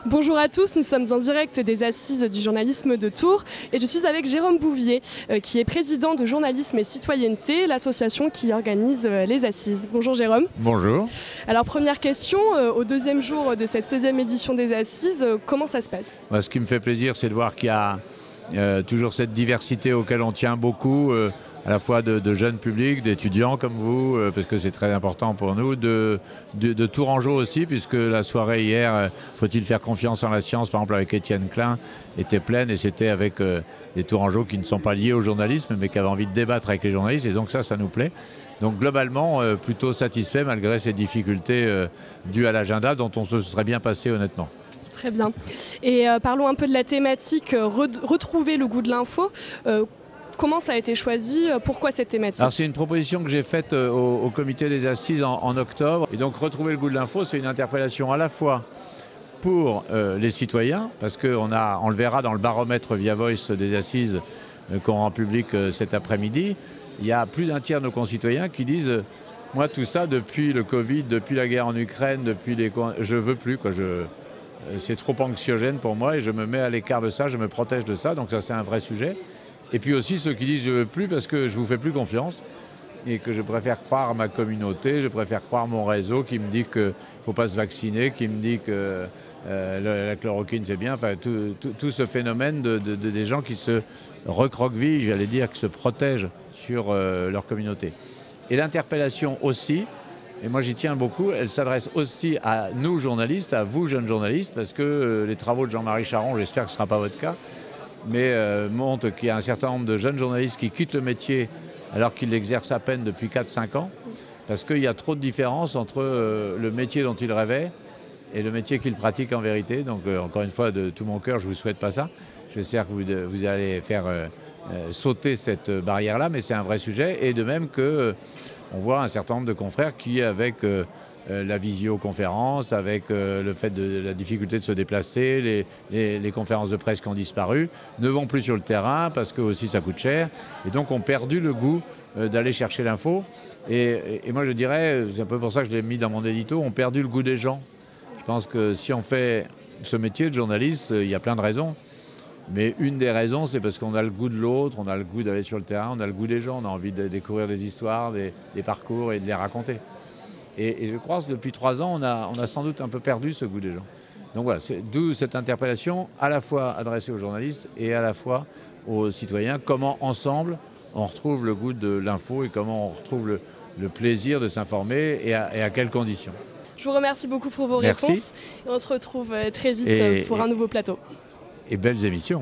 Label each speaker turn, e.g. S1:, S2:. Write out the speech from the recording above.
S1: Bonjour à tous, nous sommes en direct des Assises du journalisme de Tours et je suis avec Jérôme Bouvier qui est président de Journalisme et Citoyenneté, l'association qui organise les Assises. Bonjour Jérôme.
S2: Bonjour.
S1: Alors première question, au deuxième jour de cette 16e édition des Assises, comment ça se passe?
S2: Ce qui me fait plaisir, c'est de voir qu'il y a toujours cette diversité auquel on tient beaucoup, à la fois de jeunes publics, d'étudiants comme vous, parce que c'est très important pour nous, de Tourangeaux aussi, puisque la soirée hier, faut-il faire confiance en la science, par exemple avec Étienne Klein, était pleine et c'était avec des Tourangeaux qui ne sont pas liés au journalisme, mais qui avaient envie de débattre avec les journalistes, et donc ça nous plaît. Donc globalement, plutôt satisfait malgré ces difficultés dues à l'agenda dont on se serait bien passé honnêtement.
S1: Très bien. Et parlons un peu de la thématique, retrouver le goût de l'info. Comment ça a été choisi? Pourquoi cette thématique?
S2: Alors c'est une proposition que j'ai faite au comité des Assises en octobre. Et donc retrouver le goût de l'info, c'est une interpellation à la fois pour les citoyens, parce qu'on le verra dans le baromètre Via Voice des Assises qu'on rend public cet après-midi. Il y a plus d'un tiers de nos concitoyens qui disent « Moi tout ça, depuis le Covid, depuis la guerre en Ukraine, je veux plus, quoi. C'est trop anxiogène pour moi et je me mets à l'écart de ça, je me protège de ça. » Donc ça c'est un vrai sujet. Et puis aussi ceux qui disent je ne veux plus parce que je ne vous fais plus confiance et que je préfère croire à ma communauté, je préfère croire mon réseau qui me dit qu'il ne faut pas se vacciner, qui me dit que la chloroquine c'est bien, enfin tout ce phénomène des gens qui se recroquevillent, j'allais dire, qui se protègent sur leur communauté. Et l'interpellation aussi, et moi j'y tiens beaucoup, elle s'adresse aussi à nous journalistes, à vous jeunes journalistes, parce que les travaux de Jean-Marie Charon, j'espère que ce ne sera pas votre cas, mais montre qu'il y a un certain nombre de jeunes journalistes qui quittent le métier alors qu'ils l'exercent à peine depuis 4-5 ans, parce qu'il y a trop de différence entre le métier dont ils rêvaient et le métier qu'ils pratiquent en vérité. Donc encore une fois, de tout mon cœur, je ne vous souhaite pas ça. J'espère que vous allez faire sauter cette barrière-là, mais c'est un vrai sujet. Et de même qu'on voit un certain nombre de confrères qui, avec la visioconférence, avec le fait de la difficulté de se déplacer, les conférences de presse qui ont disparu, ne vont plus sur le terrain parce que aussi ça coûte cher et donc ont perdu le goût d'aller chercher l'info. Et moi je dirais, c'est un peu pour ça que je l'ai mis dans mon édito, ont perdu le goût des gens. Je pense que si on fait ce métier de journaliste, il y a plein de raisons. Mais une des raisons, c'est parce qu'on a le goût de l'autre, on a le goût d'aller sur le terrain, on a le goût des gens, on a envie de découvrir des histoires, des parcours et de les raconter. Et je crois que depuis 3 ans, on a sans doute un peu perdu ce goût des gens. Donc voilà, d'où cette interpellation à la fois adressée aux journalistes et à la fois aux citoyens. Comment ensemble on retrouve le goût de l'info et comment on retrouve le plaisir de s'informer et à quelles conditions.
S1: Je vous remercie beaucoup pour vos réponses. Et on se retrouve très vite pour un nouveau plateau.
S2: Et belles émissions.